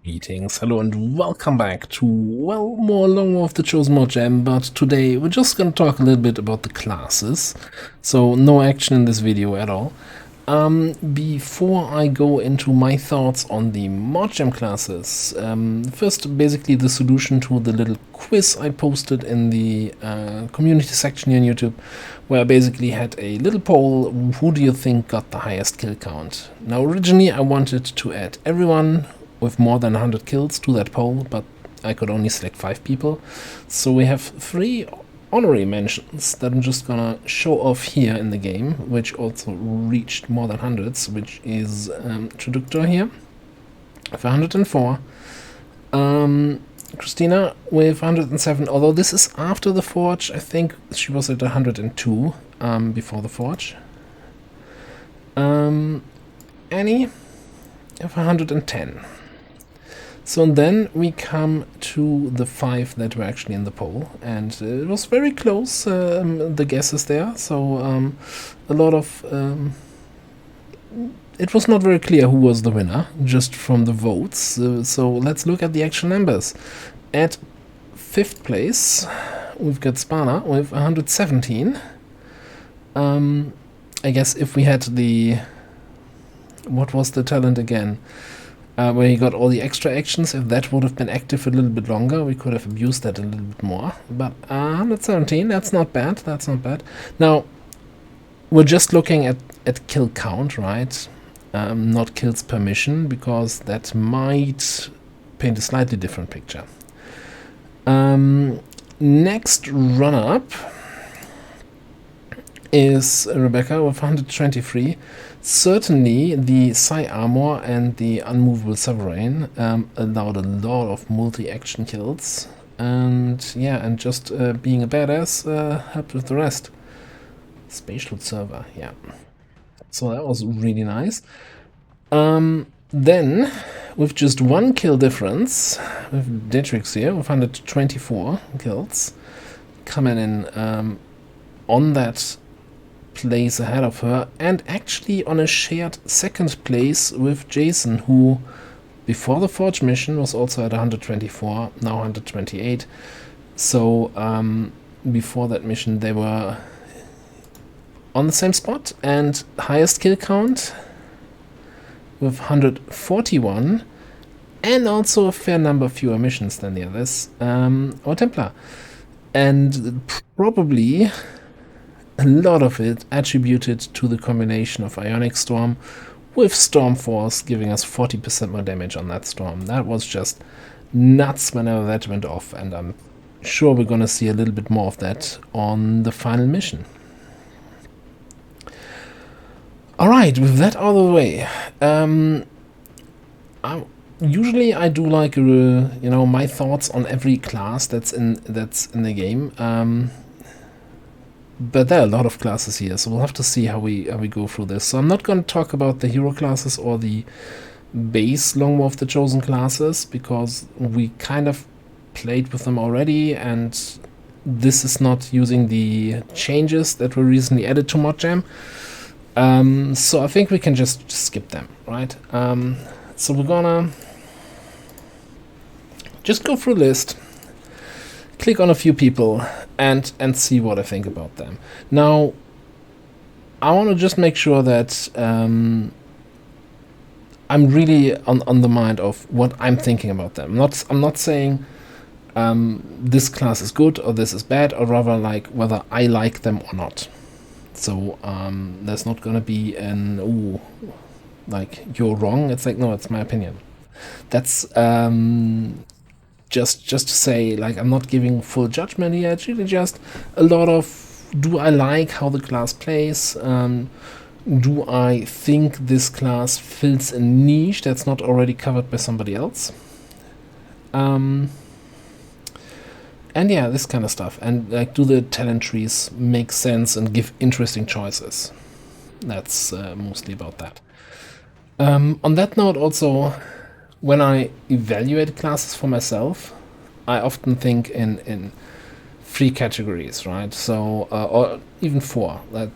Greetings, hello and welcome back to, well, more Long War of the Chosen Modjam, but today we're just gonna talk a little bit about the classes, so no action in this video at all. Before I go into my thoughts on the Modjam classes, first basically the solution to the little quiz I posted in the community section here on YouTube, where I basically had a little poll, who do you think got the highest kill count? Now originally I wanted to add everyone with more than 100 kills to that poll, but I could only select 5 people. So we have 3 honorary mentions that I'm just gonna show off here in the game, which also reached more than hundreds, which is Traductor here with 104, Christina with 107, although this is after the Forge. I think she was at 102 before the Forge. Annie with 110. So then we come to the 5 that were actually in the poll, and it was very close, the guesses there, so a lot of... it was not very clear who was the winner, just from the votes, so let's look at the actual numbers. At 5th place, we've got Spana with 117. I guess if we had the... what was the talent again? Where he got all the extra actions, if that would have been active a little bit longer, we could have abused that a little bit more. But 117, that's not bad, that's not bad. Now, we're just looking at kill count, right? Not kills per mission, because that might paint a slightly different picture. Next runner-up is Rebecca with 123. Certainly the Psi Armor and the Unmovable Sovereign allowed a lot of multi-action kills, and yeah, and just being a badass helped with the rest. Spatial Server, yeah. So that was really nice. Then, with just 1 kill difference, with Detrix here with 124 kills, coming in on that place ahead of her, and actually on a shared 2nd place with Jason, who before the Forge mission was also at 124, now 128. So before that mission they were on the same spot, and highest kill count with 141, and also a fair number fewer missions than the others, or Templar, and probably a lot of it attributed to the combination of Ionic Storm with Storm Force, giving us 40% more damage on that storm. That was just nuts whenever that went off, and I'm sure we're gonna see a little bit more of that on the final mission. Alright, with that out of the way, usually I do like, you know, my thoughts on every class that's in the game. But there are a lot of classes here, so we'll have to see how we go through this. So I'm not going to talk about the hero classes or the base Long War of the Chosen classes, because we kind of played with them already, and this is not using the changes that were recently added to Modjam. So I think we can just skip them, right? So we're gonna just go through a list, click on a few people, and see what I think about them. Now, I want to just make sure that I'm really on the mind of what I'm thinking about them. I'm not saying this class is good or this is bad, or rather like whether I like them or not. So there's not gonna be an ooh, like you're wrong. It's like, no, it's my opinion. That's just to say, like, I'm not giving full judgment here. It's really just a lot of, do I like how the class plays? Do I think this class fills a niche that's not already covered by somebody else? And yeah, this kind of stuff. And like, do the talent trees make sense and give interesting choices? That's mostly about that. On that note, also, when I evaluate classes for myself, I often think in 3 categories, right? So, or even 4. Like,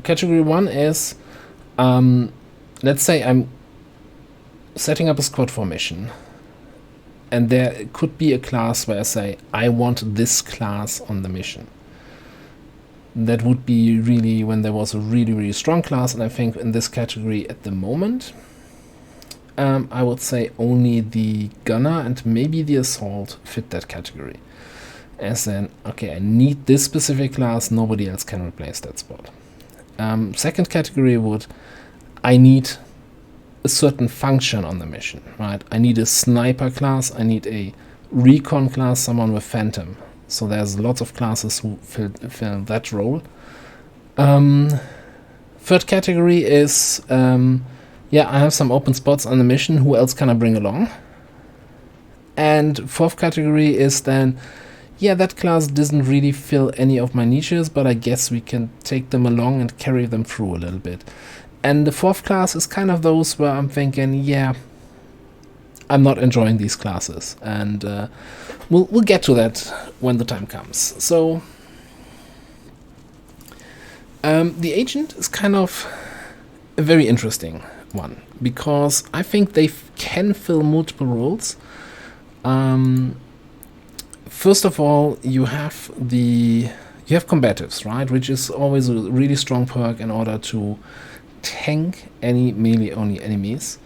category 1 is, let's say I'm setting up a squad formation. And there could be a class where I say, I want this class on the mission. That would be really when there was a really, really strong class, and I think in this category at the moment, I would say only the gunner and maybe the assault fit that category. As in, okay, I need this specific class, nobody else can replace that spot. Second category would, I need a certain function on the mission, right? I need a sniper class, I need a recon class, someone with phantom. So there's lots of classes who fill that role. Third category is, yeah, I have some open spots on the mission, who else can I bring along? And fourth category is then, yeah, that class doesn't really fill any of my niches, but I guess we can take them along and carry them through a little bit. And the fourth class is kind of those where I'm thinking, yeah, I'm not enjoying these classes. And we'll get to that when the time comes. So the agent is kind of a very interesting one, because I think they can fill multiple roles. First of all, you have combatives, right? Which is always a really strong perk in order to tank any melee-only enemies.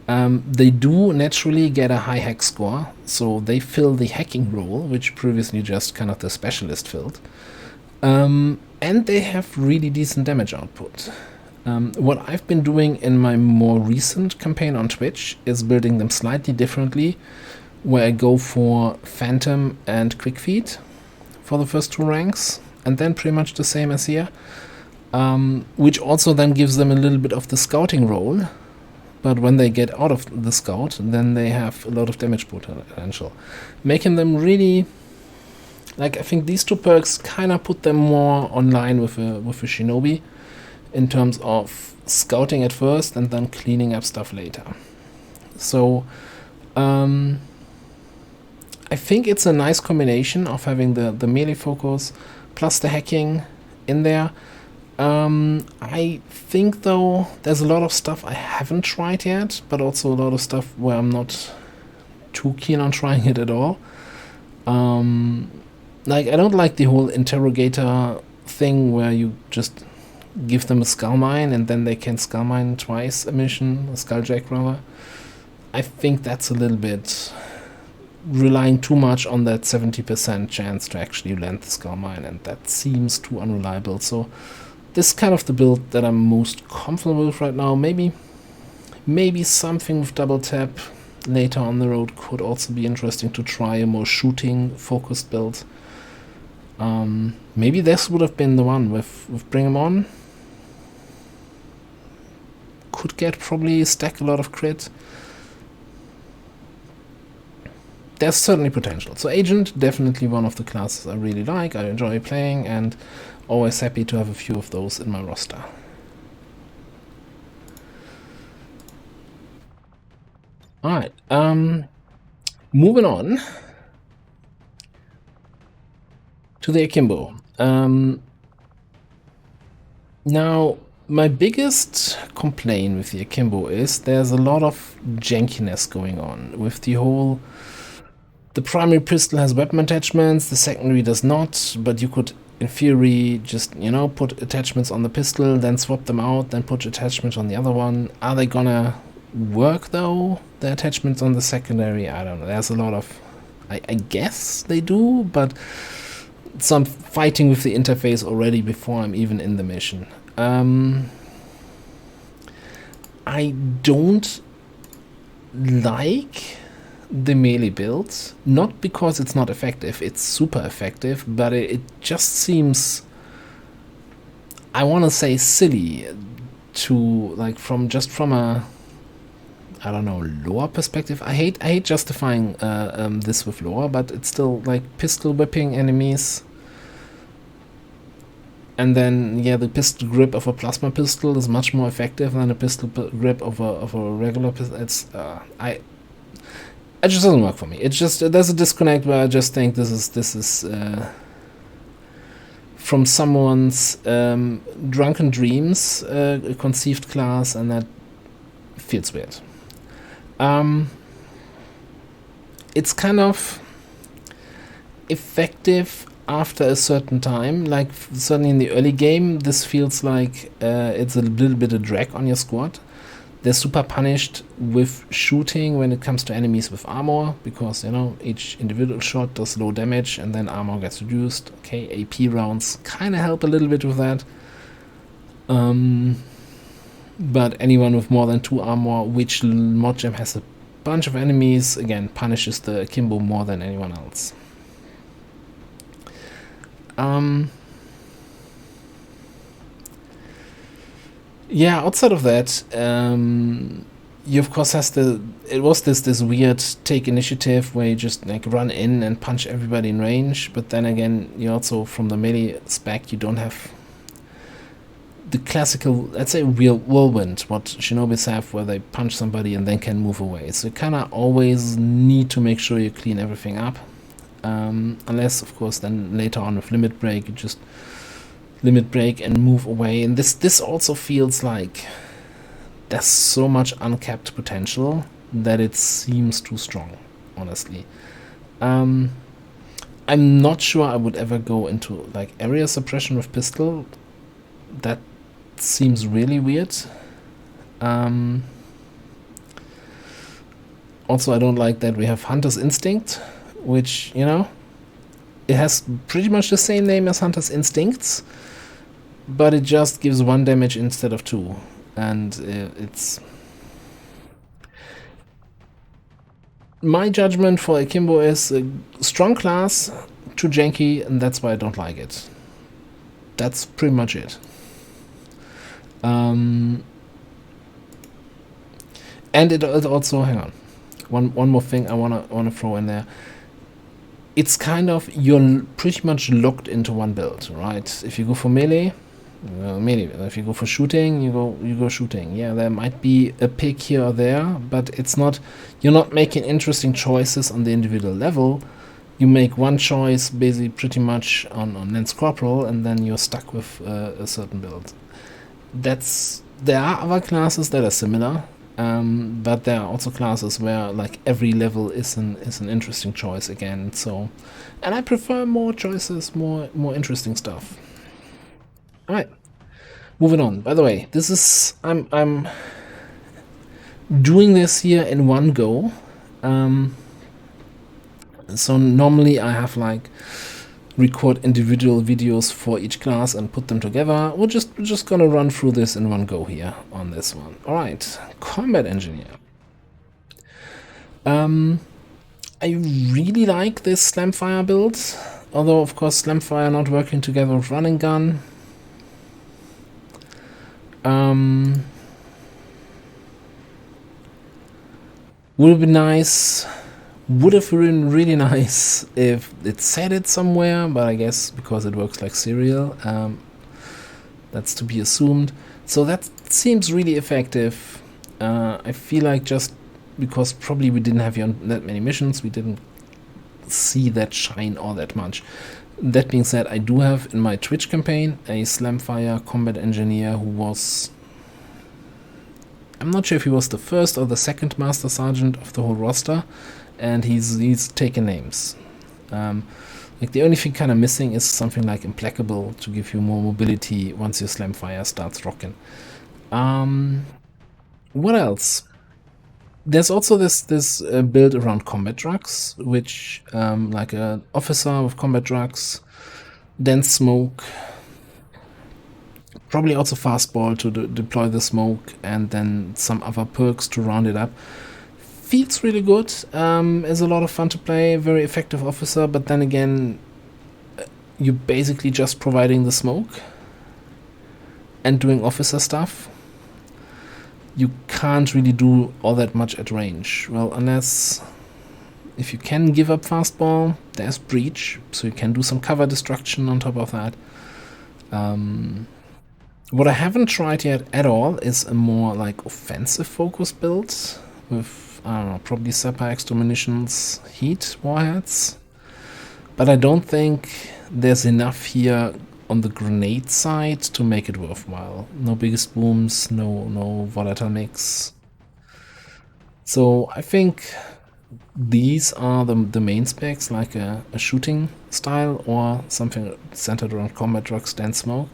They do naturally get a high hack score, so they fill the hacking role, which previously just kind of the specialist filled. And they have really decent damage output. What I've been doing in my more recent campaign on Twitch is building them slightly differently, where I go for Phantom and Quick Feet for the first two ranks, and then pretty much the same as here, which also then gives them a little bit of the scouting role, but when they get out of the scout, then they have a lot of damage potential, making them really, like, I think these two perks kind of put them more online with a shinobi, in terms of scouting at first and then cleaning up stuff later. So I think it's a nice combination of having the melee focus plus the hacking in there. I think though there's a lot of stuff I haven't tried yet, but also a lot of stuff where I'm not too keen on trying it at all. Like, I don't like the whole interrogator thing where you just give them a skull mine and then they can skull mine twice a mission, a skulljack rather. I think that's a little bit relying too much on that 70% chance to actually land the skull mine, and that seems too unreliable. So this is kind of the build that I'm most comfortable with right now. Maybe something with double tap later on the road could also be interesting to try, a more shooting focused build. Maybe this would have been the one with Bring 'em On. Could get probably stack a lot of crit. There's certainly potential. So Agent, definitely one of the classes I really like, I enjoy playing, and always happy to have a few of those in my roster. Alright, moving on to the Akimbo. Now, my biggest complaint with the Akimbo is there's a lot of jankiness going on with the whole... The primary pistol has weapon attachments, the secondary does not, but you could, in theory, just, you know, put attachments on the pistol, then swap them out, then put attachments on the other one. Are they gonna work, though, the attachments on the secondary? I don't know. There's a lot of... I guess they do, but some fighting with the interface already before I'm even in the mission. I don't like the melee builds, not because it's not effective, it's super effective, but it just seems, I want to say, silly to, like, from a, I don't know, lore perspective. I hate justifying this with lore, but it's still like pistol whipping enemies. And then, yeah, the pistol grip of a plasma pistol is much more effective than a pistol grip of a regular pistol. It's it just doesn't work for me. It's just there's a disconnect where I just think this is from someone's drunken dreams conceived class, and that feels weird. it's kind of effective after a certain time. Like certainly in the early game, this feels like it's a little bit of drag on your squad. They're super punished with shooting when it comes to enemies with armor, because, you know, each individual shot does low damage and then armor gets reduced. Okay, AP rounds kind of help a little bit with that. But anyone with more than 2 armor, which Modjam has a bunch of enemies, again, punishes the Akimbo more than anyone else. Yeah, outside of that, you of course has it was this weird take initiative where you just like run in and punch everybody in range, but then again, you also from the melee spec you don't have the classical, let's say, real whirlwind, what shinobis have, where they punch somebody and then can move away. So you kind of always need to make sure you clean everything up, unless of course then later on with limit break you just limit break and move away. And this also feels like there's so much uncapped potential that it seems too strong, honestly. I'm not sure I would ever go into like area suppression with pistol. That seems really weird. Also, I don't like that we have Hunter's Instinct, which, you know, it has pretty much the same name as Hunter's Instincts, but it just gives 1 damage instead of 2, and it's... My judgment for Akimbo is a strong class, too janky, and that's why I don't like it. That's pretty much it. And it also, hang on, one more thing I wanna throw in there. It's kind of, you're pretty much locked into one build, right? If you go for melee, melee. If you go for shooting, you go shooting. Yeah, there might be a pick here or there, but it's not. You're not making interesting choices on the individual level. You make one choice, basically, pretty much on Lance Corporal, and then you're stuck with a certain build. There are other classes that are similar, but there are also classes where like every level is an interesting choice again. So, and I prefer more choices, more interesting stuff. All right, moving on. By the way, this is I'm doing this here in one go. So normally I have like record individual videos for each class and put them together. We're just gonna run through this in one go here on this one. All right, combat engineer. I really like this Slamfire build, although of course Slamfire not working together with running gun. Would be nice. Would have been really nice if it said it somewhere, but I guess because it works like serial, that's to be assumed. So that seems really effective. I feel like just because probably we didn't have you on that many missions, we didn't see that shine all that much. That being said, I do have in my Twitch campaign a Slamfire combat engineer who was... I'm not sure if he was the first or the second Master Sergeant of the whole roster, and he's taken names. Like the only thing kind of missing is something like Implacable to give you more mobility once your Slamfire starts rocking. What else? There's also this build around combat drugs, which like an officer with combat drugs, then smoke, probably also fastball to deploy the smoke, and then some other perks to round it up. Feels really good, is a lot of fun to play, very effective officer, but then again, you're basically just providing the smoke and doing officer stuff. You can't really do all that much at range. Well, unless if you can give up fastball, there's breach, so you can do some cover destruction on top of that. What I haven't tried yet at all is a more like offensive focus build with, I don't know, probably Sapper extra munitions, heat warheads. But I don't think there's enough here on the grenade side to make it worthwhile. No biggest booms, no volatile mix. So I think these are the main specs, like a shooting style or something centered around combat, drugs, dense smoke,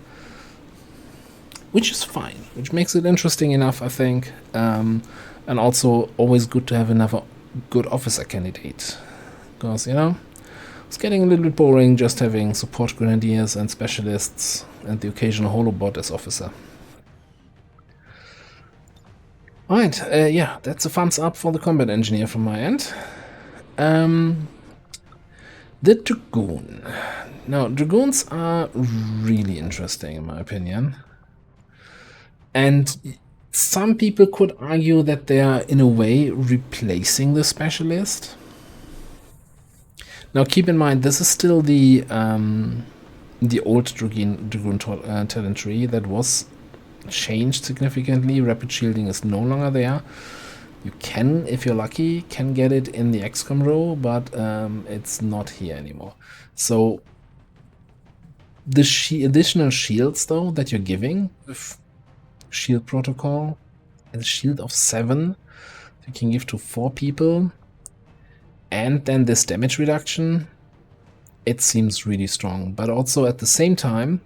which is fine, which makes it interesting enough, I think, and also always good to have another good officer candidate, because, you know, it's getting a little bit boring just having support grenadiers and specialists and the occasional holobot as officer. Alright, yeah, that's a thumbs up for the combat engineer from my end. The Dragoon. Now, Dragoons are really interesting in my opinion. And some people could argue that they are in a way replacing the specialist. Now keep in mind, this is still the old Dragoon talent tree that was changed significantly. Rapid shielding is no longer there. You can, if you're lucky, can get it in the XCOM row, but it's not here anymore. So the additional shields though that you're giving with shield protocol, and a shield of 7 you can give to 4 people, and then this damage reduction, it seems really strong. But also at the same time,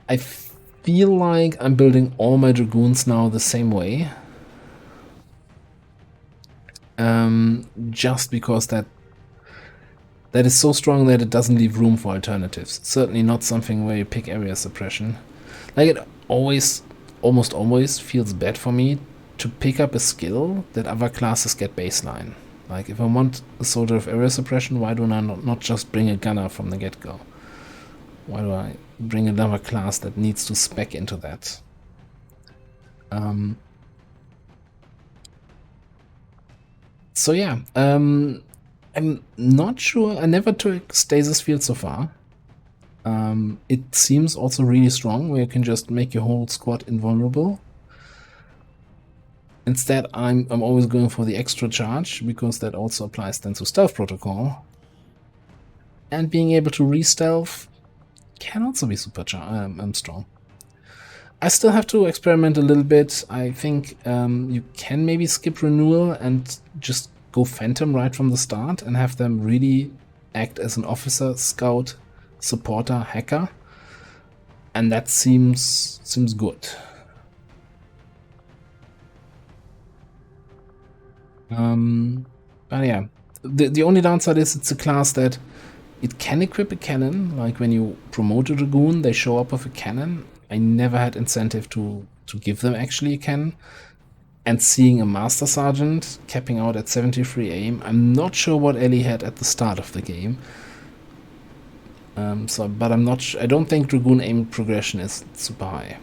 I feel like I'm building all my Dragoons now the same way. Just because that is so strong that it doesn't leave room for alternatives. Certainly not something where you pick area suppression. Like, it almost always feels bad for me to pick up a skill that other classes get baseline. Like, if I want a soldier of area suppression, why do I not just bring a gunner from the get-go? Why do I bring another class that needs to spec into that? So yeah, I'm not sure. I never took Stasis Field so far. It seems also really strong, where you can just make your whole squad invulnerable. Instead, I'm always going for the extra charge, because that also applies then to stealth protocol. And being able to re-stealth can also be super strong. I still have to experiment a little bit. I think you can maybe skip renewal and just go Phantom right from the start and have them really act as an officer, scout, supporter, hacker. And that seems good. But yeah, the only downside is it's a class that it can equip a cannon. Like when you promote a Dragoon, they show up with a cannon. I never had incentive to give them actually a cannon. And seeing a Master Sergeant capping out at 73 aim, I'm not sure what Ellie had at the start of the game. But I'm not. I don't think Dragoon aim progression is super high.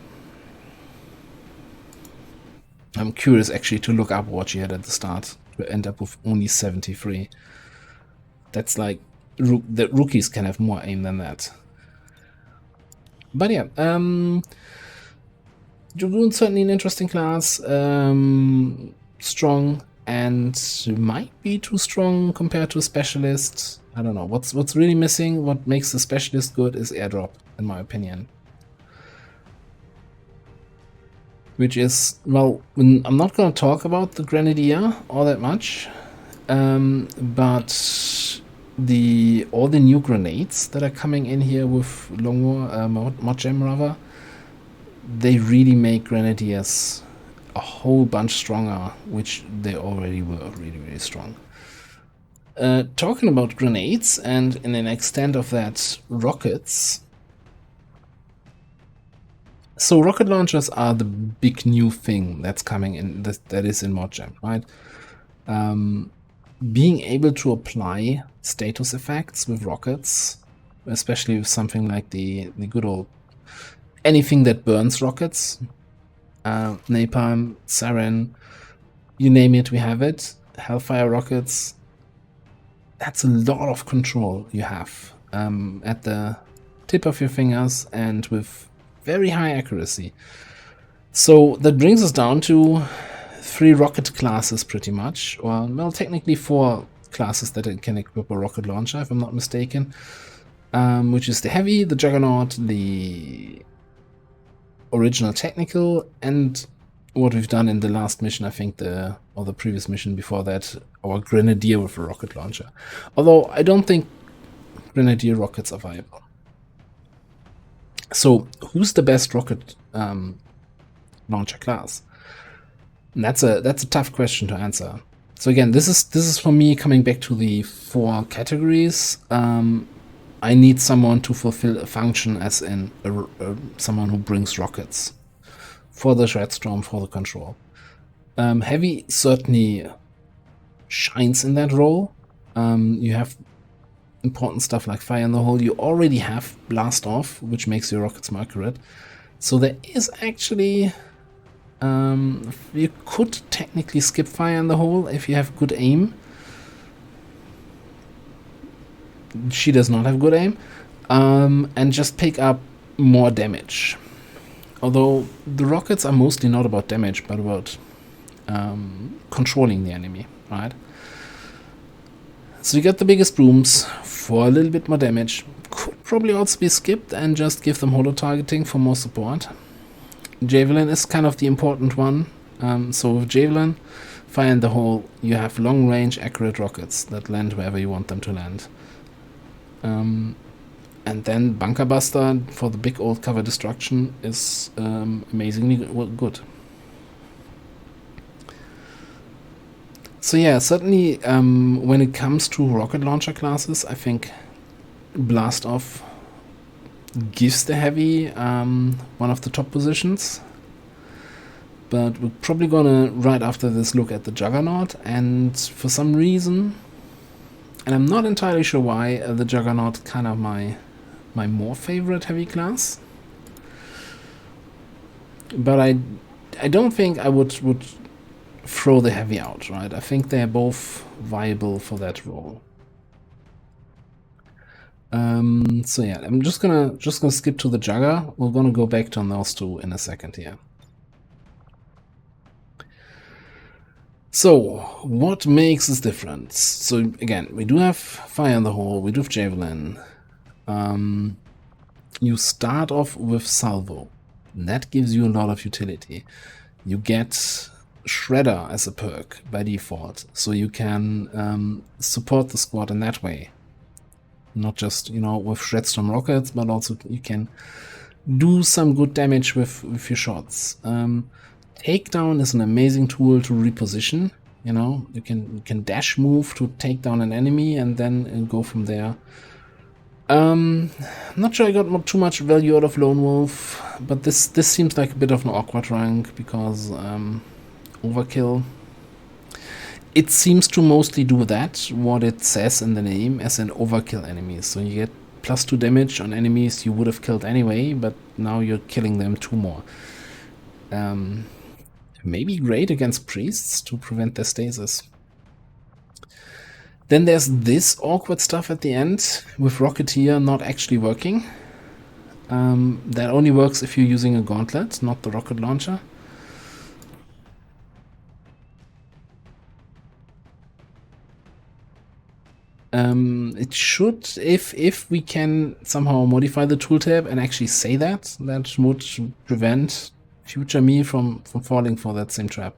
I'm curious actually to look up what she had at the start to end up with only 73. That's like the rookies can have more aim than that. But yeah, Dragoon's certainly an interesting class, strong, and might be too strong compared to a specialist. I don't know. What's really missing, what makes the specialist good, is airdrop, in my opinion. Which is, well, I'm not going to talk about the Grenadier all that much, but all the new grenades that are coming in here with Long War, Modjam rather, they really make Grenadiers a whole bunch stronger, which they already were really, really strong. Talking about grenades, and in an extent of that, rockets. So rocket launchers are the big new thing that's coming in, that is in Modjam, right? Being able to apply status effects with rockets, especially with something like the good old anything that burns rockets, napalm, sarin, you name it, we have it. Hellfire rockets. That's a lot of control you have at the tip of your fingers and with very high accuracy. So that brings us down to 3 rocket classes pretty much, or well, technically 4 classes that can equip a rocket launcher, if I'm not mistaken, which is the Heavy, the Juggernaut, the Original Technical, and what we've done in the last mission, I think, or the previous mission before that, our Grenadier with a rocket launcher. Although I don't think Grenadier rockets are viable. So who's the best rocket launcher class? And that's a tough question to answer. So again, this is for me coming back to the 4 categories. I need someone to fulfill a function, as in someone who brings rockets for the Shredstorm, for the control. Heavy certainly shines in that role. You have important stuff like fire in the hole. You already have blast off, which makes your rockets more accurate. So there is actually... you could technically skip fire in the hole if you have good aim. She does not have good aim. And just pick up more damage. Although the rockets are mostly not about damage, but about controlling the enemy, right? So you get the biggest brooms for a little bit more damage. Could probably also be skipped and just give them holo targeting for more support. Javelin is kind of the important one. So with Javelin, fire in the hole, you have long range accurate rockets that land wherever you want them to land. And then Bunker Buster for the big old cover destruction is amazingly good. So yeah, certainly when it comes to rocket launcher classes, I think Blast Off gives the heavy one of the top positions. But we're probably gonna, right after this, look at the Juggernaut, and for some reason, and I'm not entirely sure why, the Juggernaut kind of my more favorite heavy class. But I don't think I would throw the heavy out, right? I think they're both viable for that role. So yeah, I'm just gonna skip to the Jugger. We're gonna go back on those two in a second here. So, what makes this difference? So again, we do have fire in the hole, we do have Javelin. You start off with Salvo. That gives you a lot of utility. You get Shredder as a perk by default, so you can support the squad in that way. Not just, you know, with Shredstorm rockets, but also you can do some good damage with your shots. Takedown is an amazing tool to reposition. You know, you can dash move to take down an enemy and then go from there. Not sure I got too much value out of Lone Wolf, but this seems like a bit of an awkward rank because overkill. It seems to mostly do that, what it says in the name, as an overkill enemy. So you get +2 damage on enemies you would have killed anyway, but now you're killing them 2 more. Maybe great against priests to prevent their stasis. Then there's this awkward stuff at the end with Rocketeer not actually working. That only works if you're using a gauntlet, not the rocket launcher. It should, if we can somehow modify the tooltip and actually say that would prevent future me from falling for that same trap.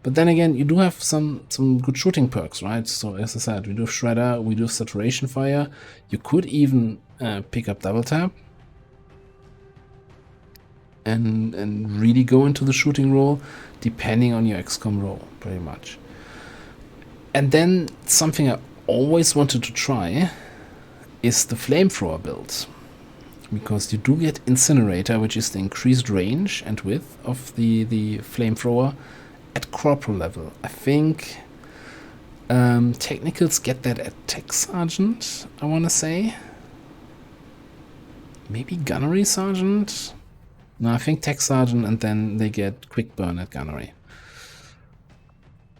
But then again, you do have some good shooting perks, right? So as I said, we do Shredder, we do Saturation Fire. You could even pick up Double Tap and really go into the shooting role, depending on your XCOM role, pretty much. And then something I always wanted to try is the Flamethrower build. Because you do get Incinerator, which is the increased range and width of the Flamethrower at corporal level. I think Technicals get that at Tech Sergeant, I want to say. Maybe Gunnery Sergeant? No, I think Tech Sergeant, and then they get Quick Burn at Gunnery.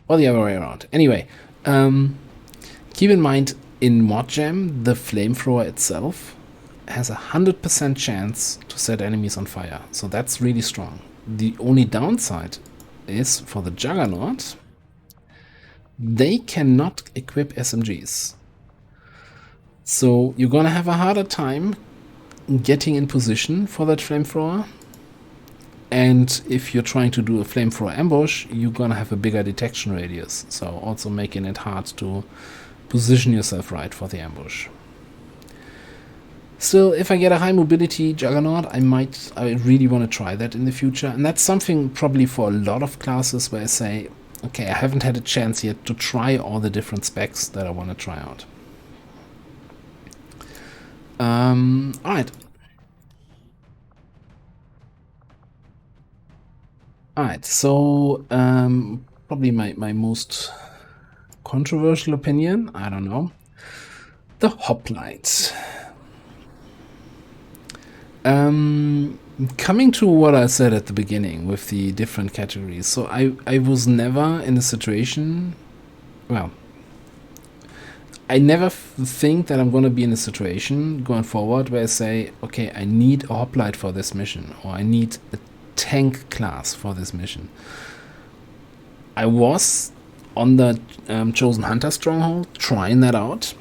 Or the other way around. Anyway, keep in mind, in Modjam, the Flamethrower itself has a 100% chance to set enemies on fire. So that's really strong. The only downside is, for the Juggernaut, they cannot equip SMGs. So you're gonna have a harder time getting in position for that Flamethrower. And if you're trying to do a flamethrower ambush, you're gonna have a bigger detection radius, so also making it hard to position yourself right for the ambush. Still, if I get a high mobility juggernaut, I really want to try that in the future, and that's something probably for a lot of classes where I say, okay, I haven't had a chance yet to try all the different specs that I want to try out. Alright. Alright, so probably my most controversial opinion, I don't know, the Hoplite. Coming to what I said at the beginning with the different categories, so I was never in a situation, well, I never think that I'm going to be in a situation going forward where I say, okay, I need a Hoplite for this mission, or I need a tank class for this mission. I was on the Chosen Hunter Stronghold trying that out,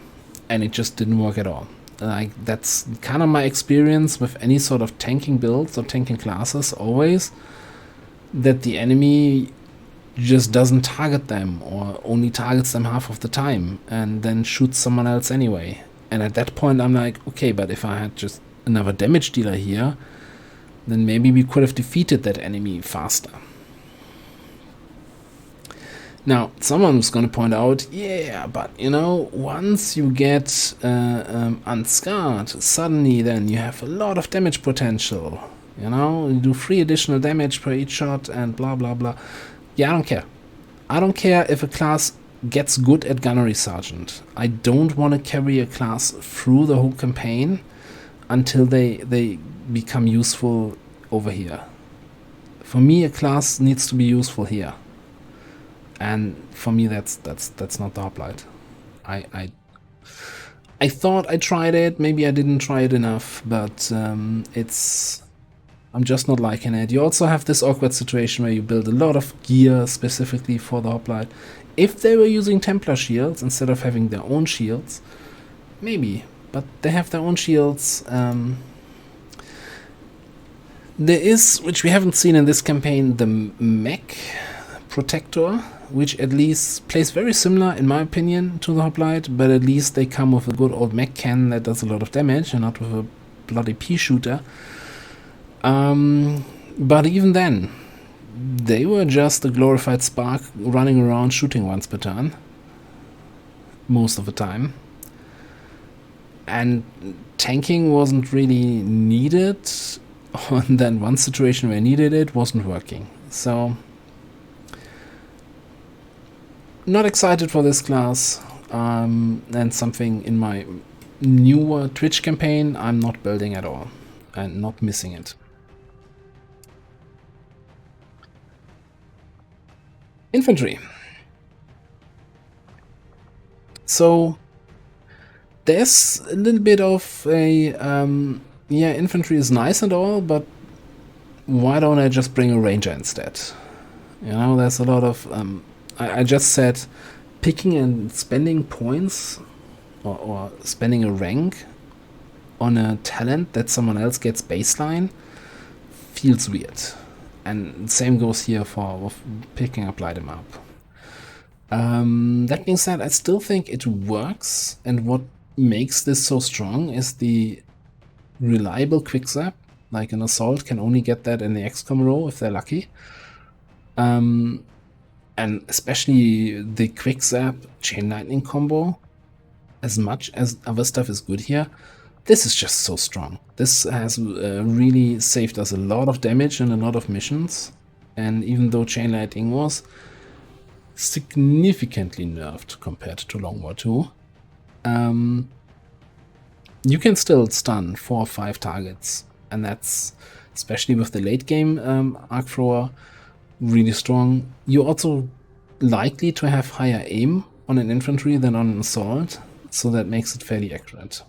and it just didn't work at all. Like, that's kind of my experience with any sort of tanking builds or tanking classes, always, that the enemy just doesn't target them, or only targets them half of the time, and then shoots someone else anyway. And at that point I'm like, okay, but if I had just another damage dealer here, then maybe we could have defeated that enemy faster. Now, someone's going to point out, yeah, but you know, once you get unscarred, suddenly then you have a lot of damage potential. You know, you do 3 additional damage per each shot and blah blah blah. Yeah, I don't care. I don't care if a class gets good at Gunnery Sergeant. I don't want to carry a class through the whole campaign until they become useful over here. For me, a class needs to be useful here. And for me, that's not the Hoplite. I thought I tried it. Maybe I didn't try it enough, but I'm just not liking it. You also have this awkward situation where you build a lot of gear specifically for the Hoplite. If they were using Templar shields instead of having their own shields, maybe. But they have their own shields. There is, which we haven't seen in this campaign, the Mech Protector, which at least plays very similar, in my opinion, to the Hoplite, but at least they come with a good old mech cannon that does a lot of damage, and not with a bloody pea shooter. But even then, they were just a glorified spark running around shooting once per turn, most of the time. And tanking wasn't really needed, and then one situation where I needed it wasn't working. So, not excited for this class, and something in my newer Twitch campaign I'm not building at all, and not missing it. Infantry. So there's a little bit of a yeah, infantry is nice and all, but why don't I just bring a ranger instead? You know, there's a lot of I just said picking and spending points or spending a rank on a talent that someone else gets baseline feels weird. And same goes here for picking up light 'em up. That being said, I still think it works, and what makes this so strong is the reliable quick zap. Like an assault can only get that in the XCOM row if they're lucky. And especially the quick zap chain lightning combo, as much as other stuff is good here, this is just so strong. This has really saved us a lot of damage in a lot of missions. And even though chain lightning was significantly nerfed compared to LWotC, you can still stun 4 or 5 targets. And that's, especially with the late game arc thrower, really strong. You're also likely to have higher aim on an infantry than on an assault, so that makes it fairly accurate.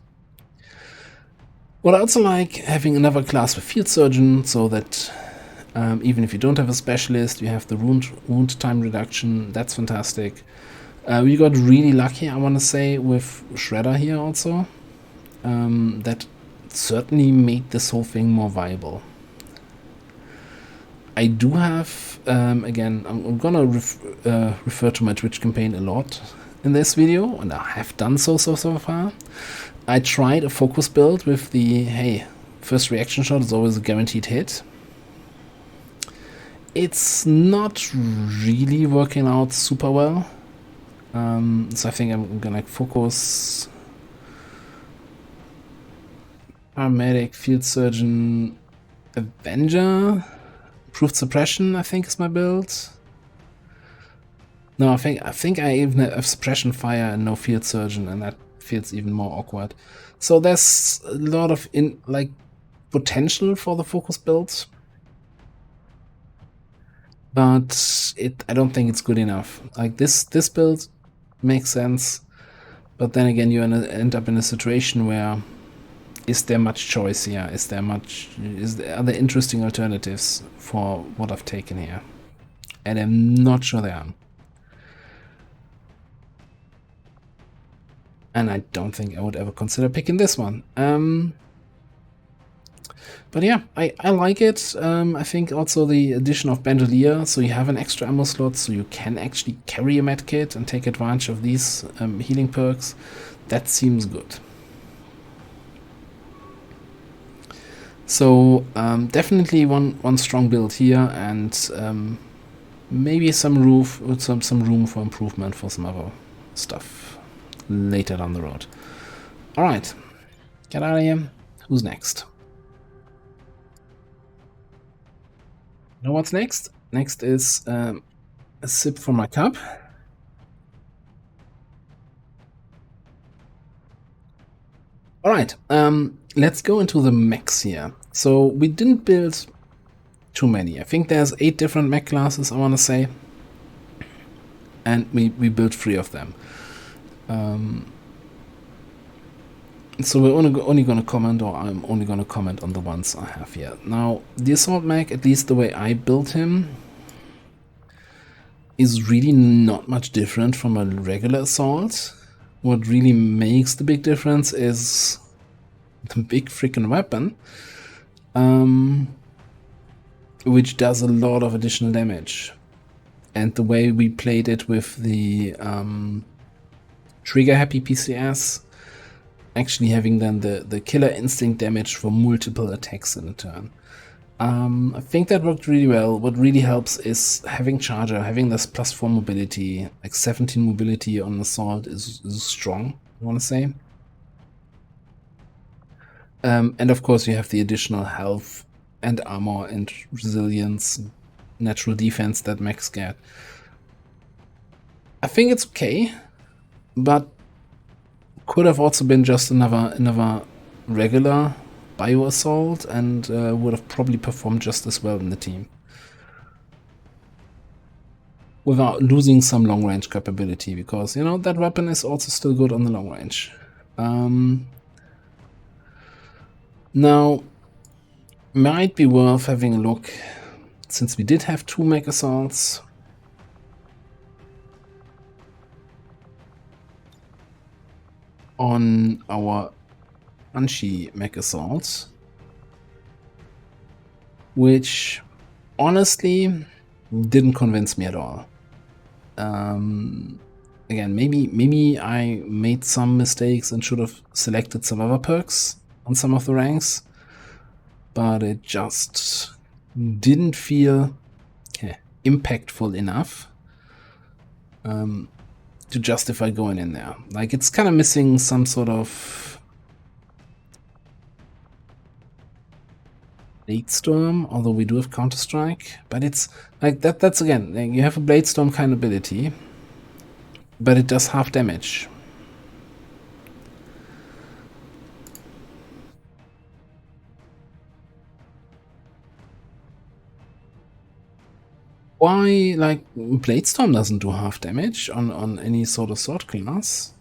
What I also like, having another class with field surgeon, so that even if you don't have a specialist, you have the wound time reduction. That's fantastic. We got really lucky, I want to say, with Shredder here also. That certainly made this whole thing more viable. I do have, again, I'm gonna refer to my Twitch campaign a lot in this video, and I have done so far. I tried a focus build with the, hey, first reaction shot is always a guaranteed hit. It's not really working out super well. So I think I'm gonna focus paramedic, field surgeon, Avenger, improved suppression, I think is my build. No, I think I even have suppression fire and no field surgeon, and that feels even more awkward. So there's a lot of potential for the focus build, but I don't think it's good enough. Like this build makes sense, but then again you're gonna end up in a situation where is there much choice here? Are there interesting alternatives for what I've taken here? And I'm not sure there are. And I don't think I would ever consider picking this one. But yeah, I like it. I think also the addition of Bandolier, so you have an extra ammo slot, so you can actually carry a medkit and take advantage of these healing perks. That seems good. So definitely one strong build here, and maybe some room for improvement for some other stuff later down the road. All right, get out of here. Who's next? Know what's next? Next is a sip for my cup. All right, let's go into the mechs here. So we didn't build too many. I think there's 8 different mech classes, I want to say, and we built 3 of them. So we're only going to comment, or I'm only going to comment on the ones I have here. Now, the assault mech, at least the way I built him, is really not much different from a regular assault. What really makes the big difference is the big freaking weapon, which does a lot of additional damage. And the way we played it with the trigger happy PCS, actually having then the killer instinct damage for multiple attacks in a turn. I think that worked really well. What really helps is having Charger, having this +4 mobility, like 17 mobility on assault is strong, I want to say. And of course you have the additional health and armor and resilience, natural defense that mechs get. I think it's okay, but could have also been just another regular bio assault, and would have probably performed just as well in the team without losing some long range capability, because you know that weapon is also still good on the long range. Now might be worth having a look, since we did have 2 mech assaults, on our Banshee mech assaults, which honestly didn't convince me at all. Again, maybe I made some mistakes and should have selected some other perks on some of the ranks, but it just didn't feel impactful enough to justify going in there. Like, it's kind of missing some sort of Bladestorm, although we do have Counter-Strike, but it's like that's again, like, you have a Bladestorm kind of ability, but it does half damage. Why, like, Bladestorm doesn't do half damage on any sort of sword class?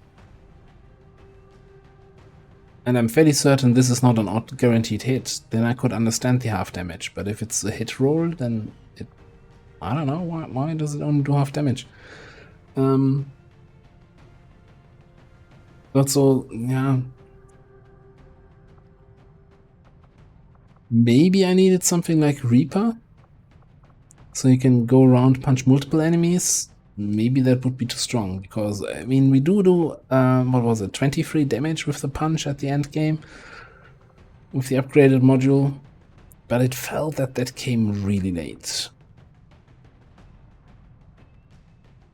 And I'm fairly certain this is not an guaranteed hit. Then I could understand the half damage. But if it's a hit roll, then it... I don't know. Why does it only do half damage? But so, yeah... Maybe I needed something like Reaper? so you can go around, punch multiple enemies, maybe that would be too strong, because I mean we do what was it, 23 damage with the punch at the end game with the upgraded module, but it felt that that came really late.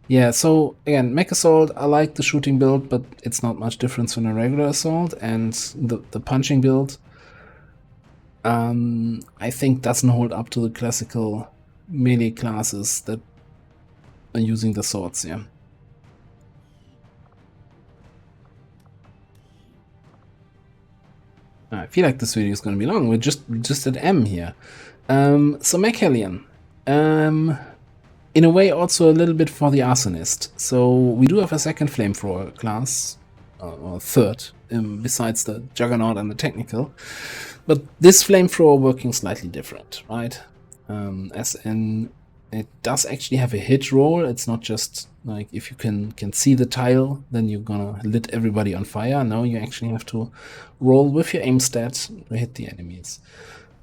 Yeah, so again, Mech Assault, I like the shooting build, but it's not much difference from a regular assault, and the punching build I think doesn't hold up to the classical melee classes that are using the swords, yeah. I feel like this video is going to be long. We're just at M here. So Mech Hellion. In a way also a little bit for the Arsonist. So we do have a second flamethrower class, or third, besides the juggernaut and the technical. But this flamethrower working slightly different, right? As in, it does actually have a hit roll. It's not just like if you can see the tile, then you're gonna lit everybody on fire. No, you actually have to roll with your aim stat to hit the enemies.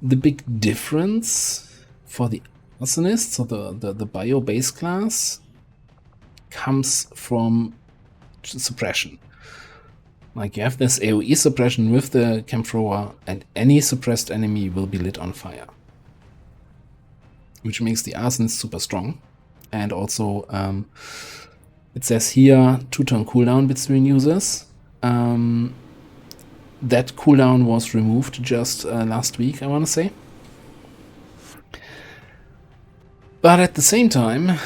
The big difference for the Arsonist, so the bio base class, comes from suppression. Like you have this AoE suppression with the camp-thrower, and any suppressed enemy will be lit on fire, which makes the Arsonist super strong. And also, it says here 2-turn cooldown between users. That cooldown was removed just last week, I want to say. But at the same time,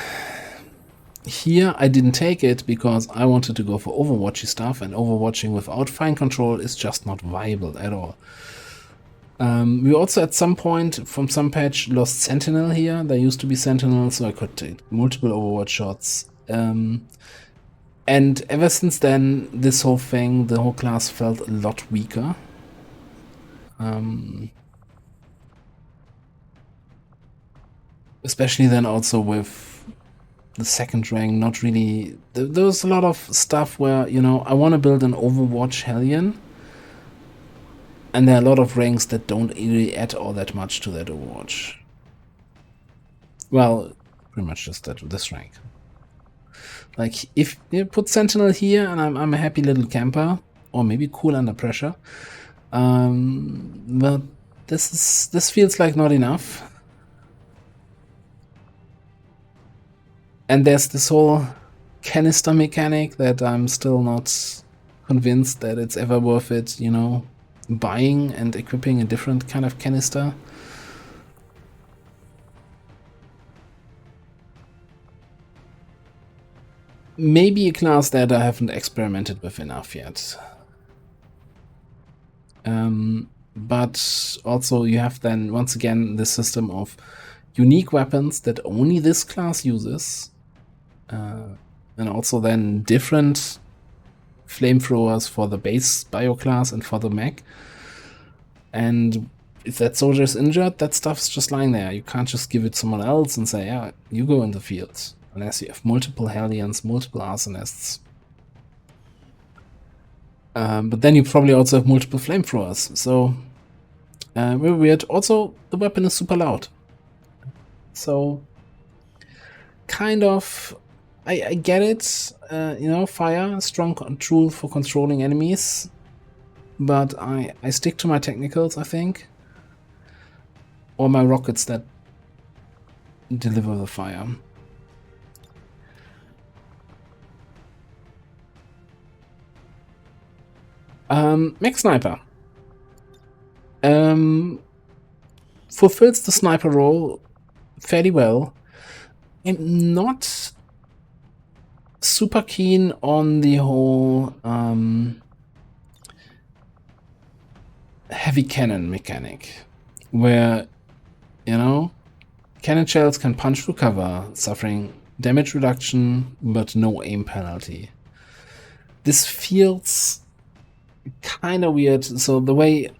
here I didn't take it because I wanted to go for Overwatchy stuff, and Overwatching without fine control is just not viable at all. We also at some point from some patch lost Sentinel here. There used to be Sentinel, so I could take multiple Overwatch shots. And ever since then, this whole thing, the whole class felt a lot weaker. Especially then also with the second rank, not really... There was a lot of stuff where, you know, I want to build an Overwatch Hellion, and there are a lot of ranks that don't really add all that much to that Overwatch. Well, pretty much just this rank. Like, if you put Sentinel here, and I'm a happy little camper, or maybe cool under pressure, but this feels like not enough. And there's this whole canister mechanic that I'm still not convinced that it's ever worth it, you know, buying and equipping a different kind of canister. Maybe a class that I haven't experimented with enough yet. But also you have then, once again, this system of unique weapons that only this class uses. And also then different flamethrowers for the base bio class and for the mech. And if that soldier is injured, that stuff's just lying there. You can't just give it to someone else and say, yeah, you go in the field. Unless you have multiple hellions, multiple arsonists. But then you probably also have multiple flamethrowers. So, very weird. Also, the weapon is super loud. So, kind of... I get it, you know, fire, strong tool for controlling enemies, but I stick to my technicals, I think, or my rockets that deliver the fire. Mech Sniper fulfills the sniper role fairly well. I'm not super keen on the whole heavy cannon mechanic, where, you know, cannon shells can punch through cover, suffering damage reduction but no aim penalty. This feels kind of weird. So the way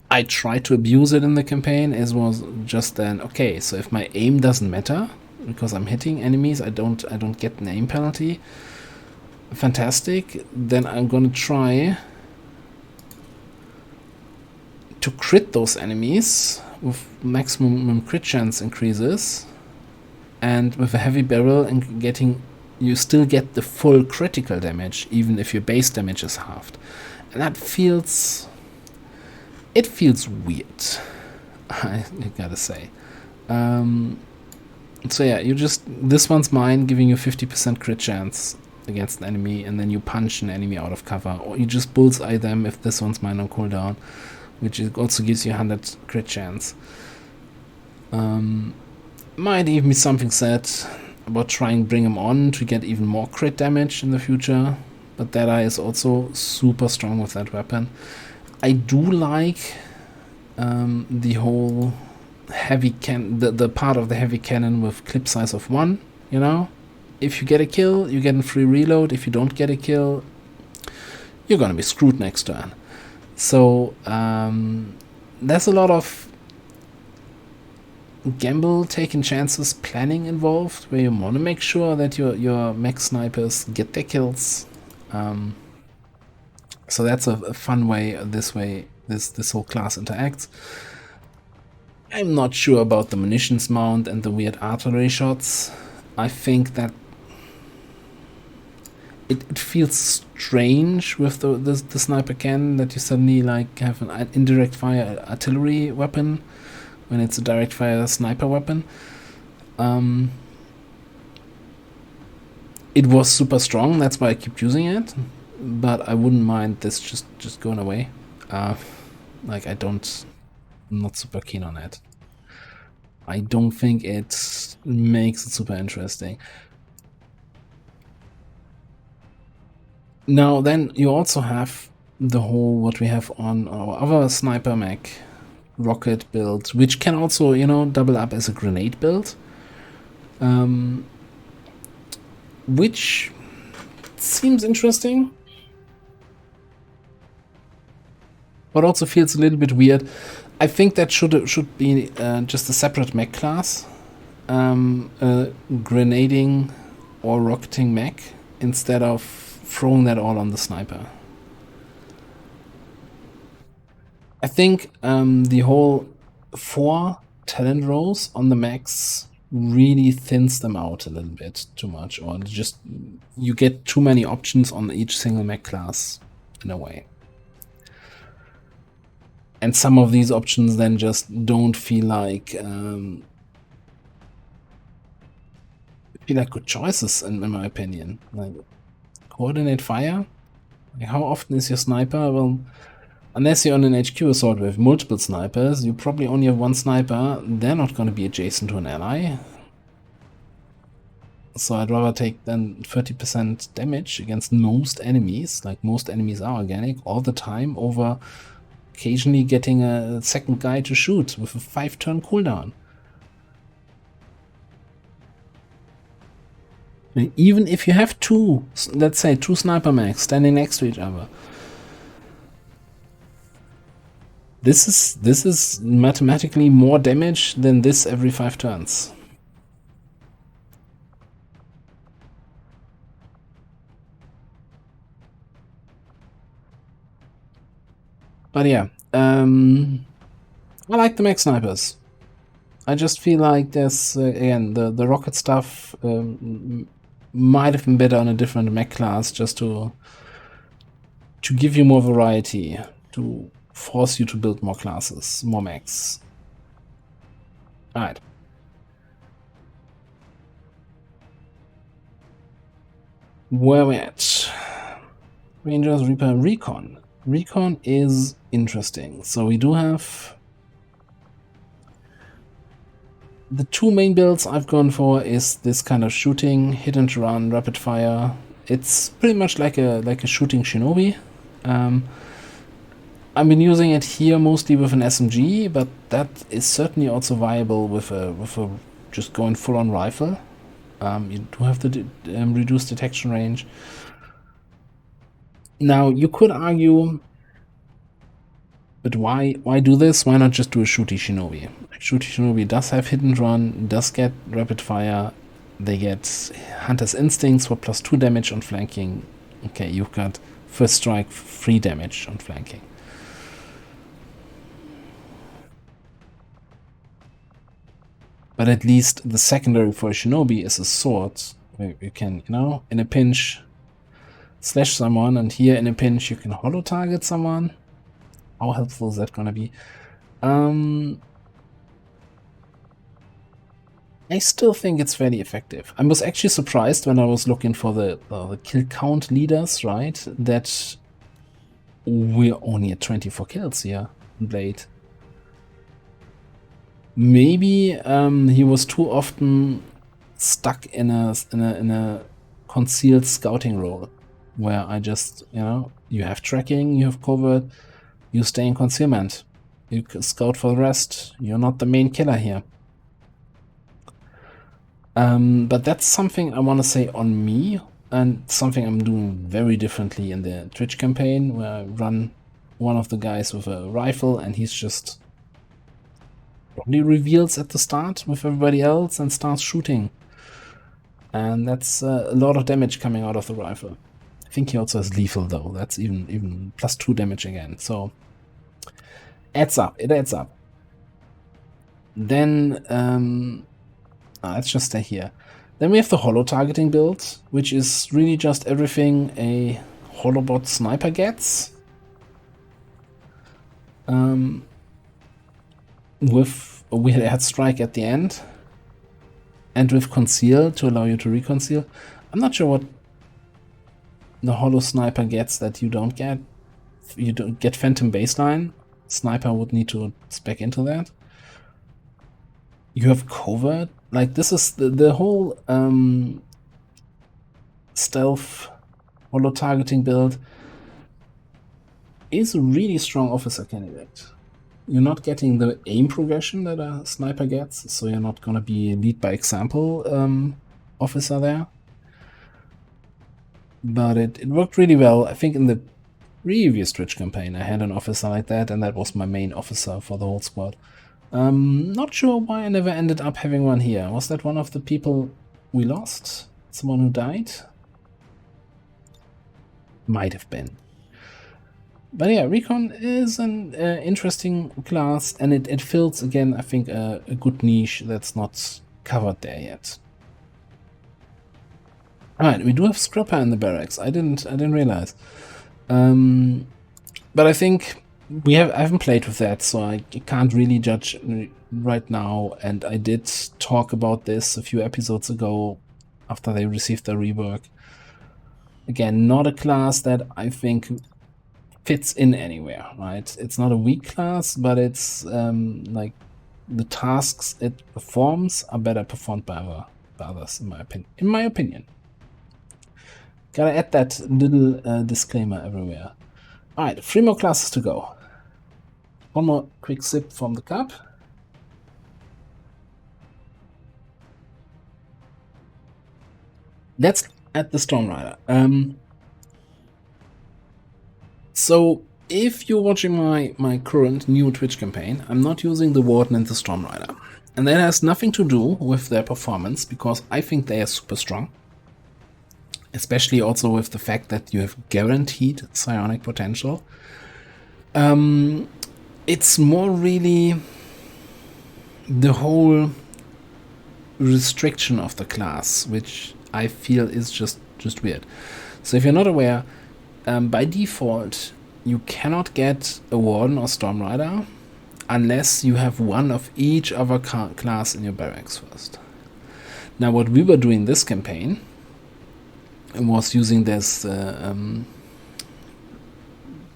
I tried to abuse it in the campaign was just then, okay, so if my aim doesn't matter because I'm hitting enemies, I don't get an aim penalty. Fantastic. Then I'm gonna try to crit those enemies with maximum crit chance increases, and with a heavy barrel and you still get the full critical damage, even if your base damage is halved. And that feels weird, I gotta say. So yeah, this one's mine, giving you 50% crit chance against an enemy, and then you punch an enemy out of cover, or you just bullseye them if this one's mine on cooldown, which also gives you 100 crit chance. Might even be something said about trying to bring him on to get even more crit damage in the future, but DerAva is also super strong with that weapon. I do like the whole heavy the part of the heavy cannon with clip size of 1, you know? If you get a kill, you get a free reload. If you don't get a kill, you're gonna be screwed next turn. So there's a lot of gamble, taking chances, planning involved, where you want to make sure that your mech snipers get their kills. So that's a fun way. This whole class interacts. I'm not sure about the munitions mount and the weird artillery shots. I think that it feels strange with the sniper cannon that you suddenly like have an indirect fire artillery weapon when it's a direct fire sniper weapon. It was super strong, that's why I keep using it, but I wouldn't mind this just going away. Like I'm not super keen on it. I don't think it makes it super interesting. Now then you also have the whole what we have on our other sniper mech rocket build, which can also, you know, double up as a grenade build, which seems interesting, but also feels a little bit weird. I think that should be just a separate mech class, grenading or rocketing mech, instead of throwing that all on the sniper. I think the whole 4 talent rows on the mechs really thins them out a little bit too much, or just you get too many options on each single mech class in a way. And some of these options then just don't feel like good choices in my opinion. Like coordinate fire. Like how often is your sniper? Well, unless you're on an HQ assault with multiple snipers, you probably only have one sniper. They're not going to be adjacent to an ally. So I'd rather take then 30% damage against most enemies, like most enemies are organic all the time, over occasionally getting a second guy to shoot with a 5-turn cooldown. And even if you have two, let's say 2 sniper mechs standing next to each other, this is mathematically more damage than this every 5 turns. But yeah, I like the mech snipers. I just feel like there's, again, the rocket stuff might have been better on a different mech class, just to give you more variety, to force you to build more classes, more mechs. Alright. Where are we at? Rangers, Reaper, Recon. Recon is interesting. So we do have the 2 main builds I've gone for is this kind of shooting, hit and run, rapid fire. It's pretty much like a shooting shinobi. I've been using it here mostly with an SMG, but that is certainly also viable with a just going full on rifle. You do have the reduced detection range. Now you could argue, but why do this? Why not just do a shooty shinobi? Shooty shinobi does have hit and run, does get rapid fire. They get Hunter's Instincts for +2 damage on flanking. Okay, you've got first strike 3 damage on flanking. But at least the secondary for a shinobi is a sword, where you can, you know, in a pinch slash someone, and here in a pinch you can holo target someone. How helpful is that gonna be? I still think it's fairly effective. I was actually surprised when I was looking for the kill count leaders, right, that we're only at 24 kills here in Blade. Maybe he was too often stuck in a concealed scouting role, where I just, you know, you have tracking, you have covert, you stay in concealment, you scout for the rest. You're not the main killer here. But that's something I want to say on me, and something I'm doing very differently in the Twitch campaign, where I run one of the guys with a rifle, and he's just probably reveals at the start with everybody else and starts shooting. And that's a lot of damage coming out of the rifle. I think he also has lethal though. That's even +2 damage again. So adds up. It adds up. Then let's just stay here. Then we have the holo targeting build, which is really just everything a holobot sniper gets. With a weird head strike at the end, and with conceal to allow you to reconceal. I'm not sure what the holo sniper gets that you don't get. You don't get phantom baseline. Sniper would need to spec into that. You have covert. Like, this is the whole stealth holo targeting build is a really strong officer candidate. You're not getting the aim progression that a sniper gets, so you're not going to be lead by example officer there. But it worked really well. I think in the previous Twitch campaign I had an officer like that, and that was my main officer for the whole squad. Not sure why I never ended up having one here. Was that one of the people we lost? Someone who died? Might have been. But yeah, Recon is an interesting class, and it fills, again, I think, a good niche that's not covered there yet. Alright, we do have Scrapper in the barracks. I didn't realize. But I think I haven't played with that, so I can't really judge right now. And I did talk about this a few episodes ago after they received their rework. Again, not a class that I think fits in anywhere, right? It's not a weak class, but it's like the tasks it performs are better performed by others, in my opinion. Gotta add that little disclaimer everywhere. Alright, 3 more classes to go. One more quick sip from the cup. Let's add the Stormrider. So, if you're watching my current new Twitch campaign, I'm not using the Warden and the Stormrider. And that has nothing to do with their performance, because I think they are super strong. Especially also with the fact that you have guaranteed psionic potential. It's more really the whole restriction of the class, which I feel is just weird. So if you're not aware, by default, you cannot get a Warden or Stormrider unless you have one of each other class in your barracks first. Now, what we were doing this campaign was using this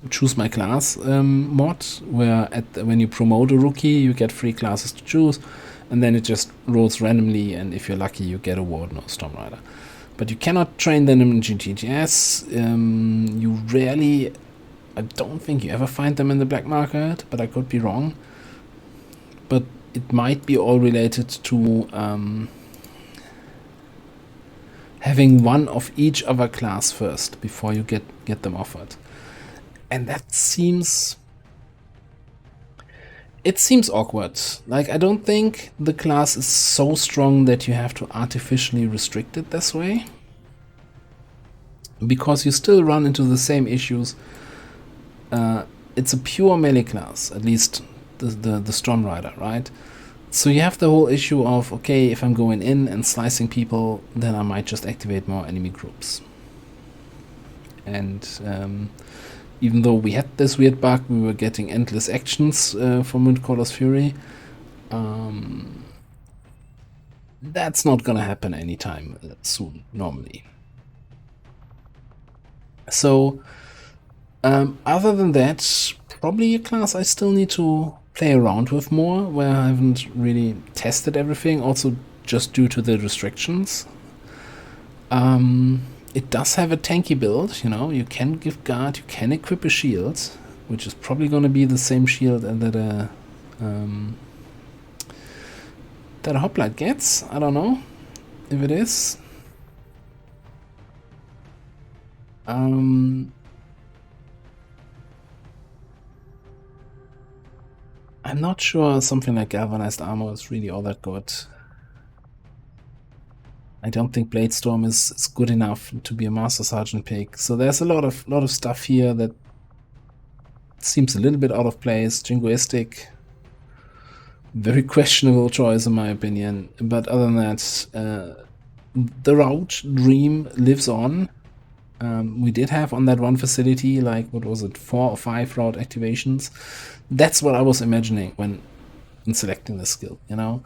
choose my class mod, where when you promote a rookie, you get 3 classes to choose, and then it just rolls randomly, and if you're lucky, you get a Warden or Stormrider. But you cannot train them in GTS. You rarely, I don't think you ever find them in the black market, but I could be wrong. But it might be all related to having one of each other class first before you get them offered. And that seems awkward. Like, I don't think the class is so strong that you have to artificially restrict it this way, because you still run into the same issues. It's a pure melee class, at least the Stormrider, right? So you have the whole issue of, okay, if I'm going in and slicing people, then I might just activate more enemy groups. And even though we had this weird bug, we were getting endless actions from Windcaller's Fury. That's not gonna happen anytime soon, normally. So, other than that, probably a class I still need to play around with more, where I haven't really tested everything, also just due to the restrictions. It does have a tanky build, you know, you can give guard, you can equip a shield, which is probably going to be the same shield that a Hoplite gets. I don't know if it is. I'm not sure something like galvanized armor is really all that good. I don't think Bladestorm is good enough to be a Master Sergeant pick. So there's a lot of stuff here that seems a little bit out of place. Jingoistic, very questionable choice in my opinion. But other than that, the route dream lives on. We did have on that one facility, like, what was it, 4 or 5 route activations. That's what I was imagining when selecting the skill, you know.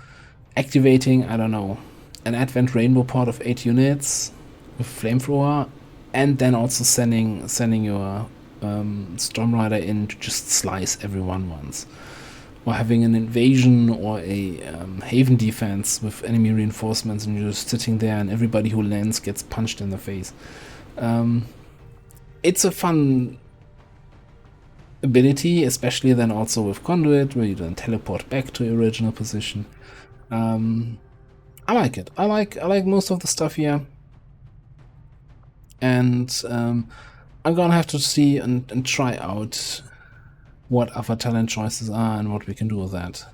Activating, I don't know, an Advent Rainbow pod of 8 units with Flamethrower, and then also sending your Stormrider in to just slice everyone once. Or having an invasion or a haven defense with enemy reinforcements, and you're just sitting there and everybody who lands gets punched in the face. It's a fun ability, especially then also with Conduit, where you then teleport back to your original position. I like it. I like most of the stuff here, and I'm gonna have to see and try out what other talent choices are and what we can do with that.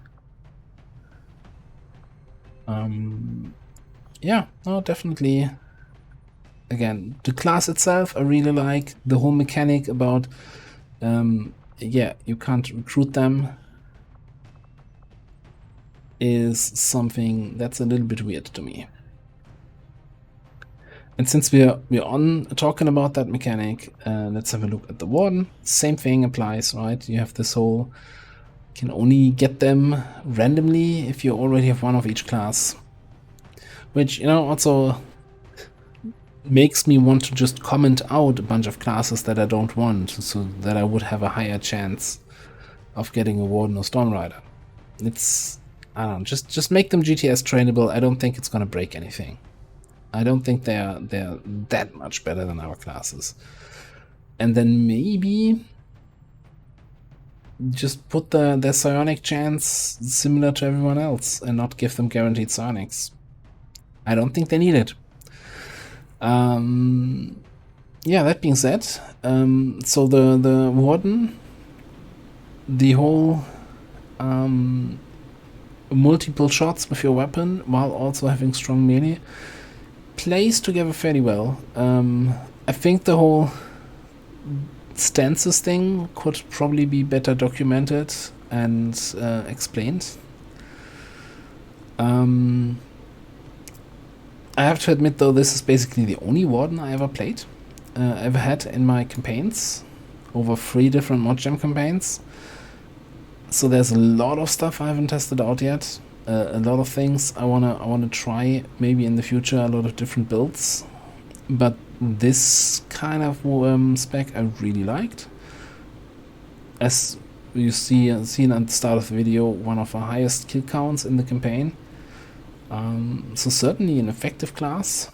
Yeah, no, definitely. Again, the class itself, I really like the whole mechanic about, yeah, you can't recruit them, is something that's a little bit weird to me. And since we're on talking about that mechanic, let's have a look at the warden. Same thing applies, right? You have this whole, can only get them randomly if you already have one of each class, which, you know, also makes me want to just comment out a bunch of classes that I don't want, so that I would have a higher chance of getting a warden or Stormrider. It's, I don't know, just make them GTS trainable. I don't think it's gonna break anything. I don't think they're that much better than our classes. And then maybe just put their psionic chance similar to everyone else and not give them guaranteed psionics. I don't think they need it. Yeah, that being said, so the warden, the whole multiple shots with your weapon while also having strong melee plays together fairly well. I think the whole stances thing could probably be better documented and explained. I have to admit, though, this is basically the only warden I ever played, ever had in my campaigns, over 3 different Modjam campaigns. So there's a lot of stuff I haven't tested out yet. A lot of things I wanna try maybe in the future. A lot of different builds, but this kind of spec I really liked. As you seen at the start of the video, one of the highest kill counts in the campaign. So certainly an effective class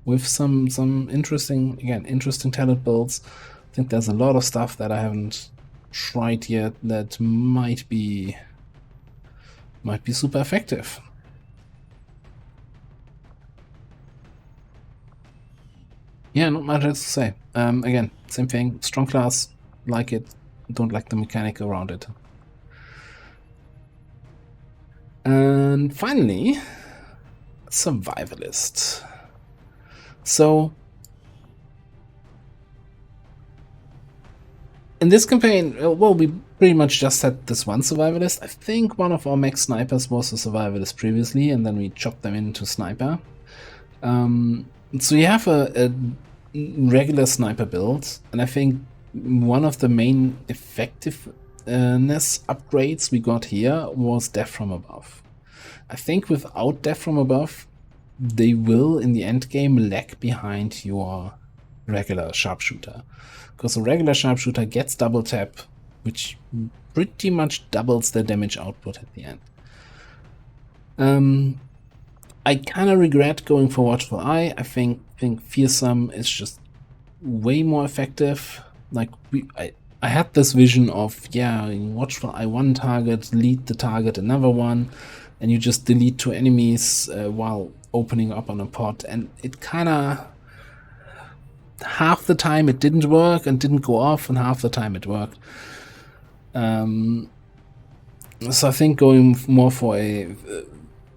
with some interesting talent builds. I think there's a lot of stuff that I haven't tried yet that might be super effective. Yeah, not much else to say. Again, same thing, strong class, like it, don't like the mechanic around it. And finally, Survivalist. So In this campaign, well, we pretty much just had this one survivalist. I think one of our mech snipers was a survivalist previously, and then we chopped them into sniper. So you have a regular sniper build, and I think one of the main effectiveness upgrades we got here was death from above. I think without death from above, they will in the end game lag behind your regular sharpshooter, because a regular sharpshooter gets double tap, which pretty much doubles their damage output at the end. I kind of regret going for Watchful Eye. I think Fearsome is just way more effective. Like I had this vision of, yeah, Watchful Eye one target, lead the target another one, and you just delete 2 enemies while opening up on a pot, and it kind of, half the time it didn't work and didn't go off, and half the time it worked. So I think going more for a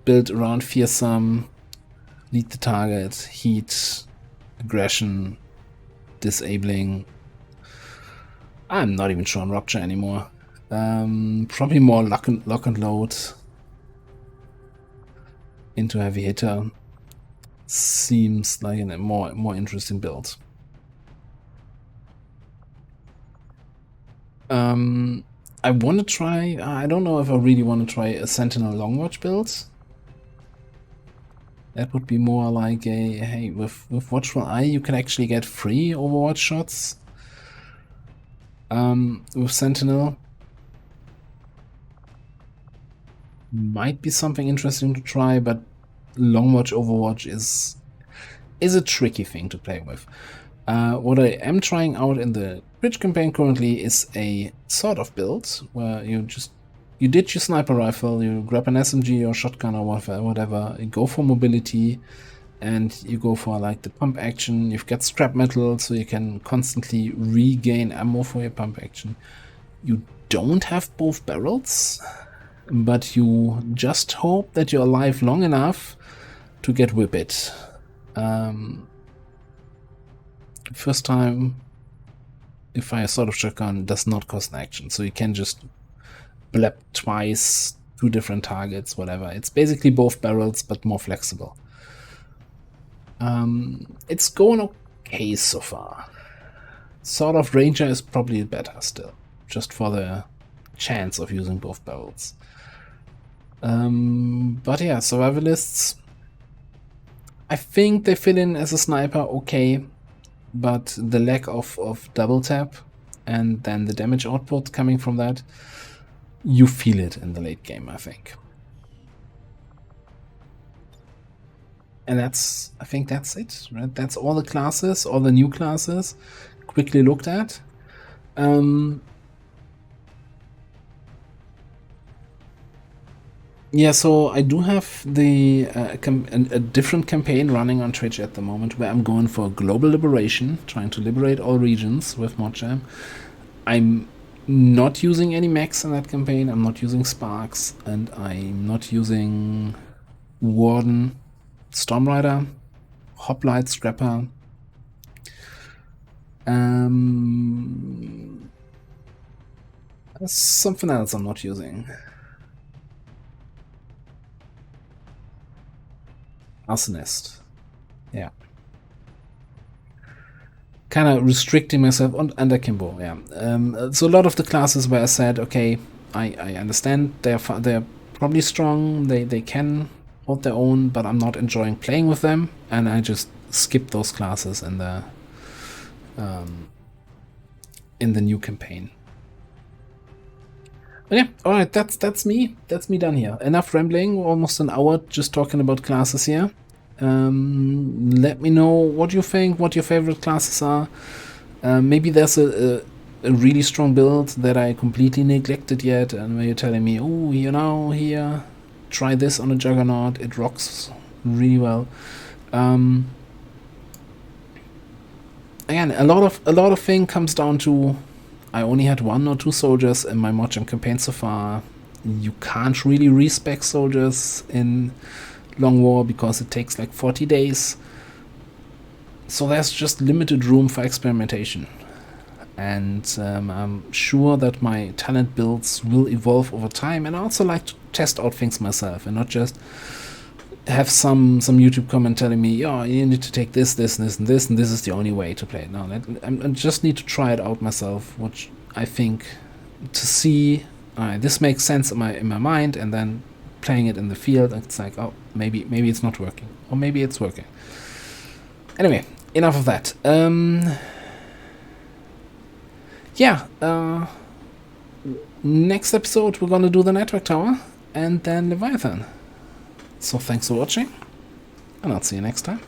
build around Fearsome, lead the target, heat, aggression, disabling. I'm not even sure on Rupture anymore. Probably more lock and load into heavy hitter seems like a more interesting build. I want to try, I don't know if I really want to try a Sentinel Long Watch build. That would be more like a, hey, with Watchful Eye you can actually get free Overwatch shots with Sentinel. Might be something interesting to try, but Long Watch Overwatch is a tricky thing to play with. What I am trying out in the Twitch campaign currently is a sort of build where you ditch your sniper rifle, you grab an SMG or shotgun or whatever, you go for mobility, and you go for like the pump action. You've got scrap metal, so you can constantly regain ammo for your pump action. You don't have both barrels, but you just hope that you're alive long enough to get Whippet. First time you fire sort of shotgun does not cost an action, so you can just blap twice, 2 different targets, whatever. It's basically both barrels, but more flexible. It's going okay so far. Sort of Ranger is probably better still, just for the chance of using both barrels. But yeah, Survivalists, I think they fit in as a sniper okay, but the lack of double tap and then the damage output coming from that, you feel it in the late game, I think. And I think that's it, right? That's all the classes, all the new classes quickly looked at. Yeah, so I do have the a different campaign running on Twitch at the moment where I'm going for global liberation, trying to liberate all regions with Modjam. I'm not using any mechs in that campaign, I'm not using sparks, and I'm not using warden, Stormrider, Hoplite, Scrapper. There's something else I'm not using. Arsonist. Yeah. Kind of restricting myself on Akimbo, yeah. So a lot of the classes where I said, okay, I understand they're probably strong, they can hold their own, but I'm not enjoying playing with them, and I just skip those classes in the new campaign. But yeah, alright, that's me. That's me done here. Enough rambling, almost an hour just talking about classes here. Let me know what you think, what your favorite classes are. Maybe there's a really strong build that I completely neglected yet, and where you're telling me, oh, you know, here, try this on a juggernaut, it rocks really well. Again, a lot of thing comes down to, I only had 1 or 2 soldiers in my Modjam campaign so far. You can't really respec soldiers in Long War because it takes like 40 days. So there's just limited room for experimentation. and I'm sure that my talent builds will evolve over time, and I also like to test out things myself and not just have some YouTube comment telling me, oh, you need to take this, this, and this, and this, and this is the only way to play it. No, I just need to try it out myself, which I think to see this makes sense in my mind, and then playing it in the field, it's like, oh, maybe it's not working, or maybe it's working. Anyway, enough of that. Yeah, next episode we're gonna do the network tower and then Leviathan. So thanks for watching, and I'll see you next time.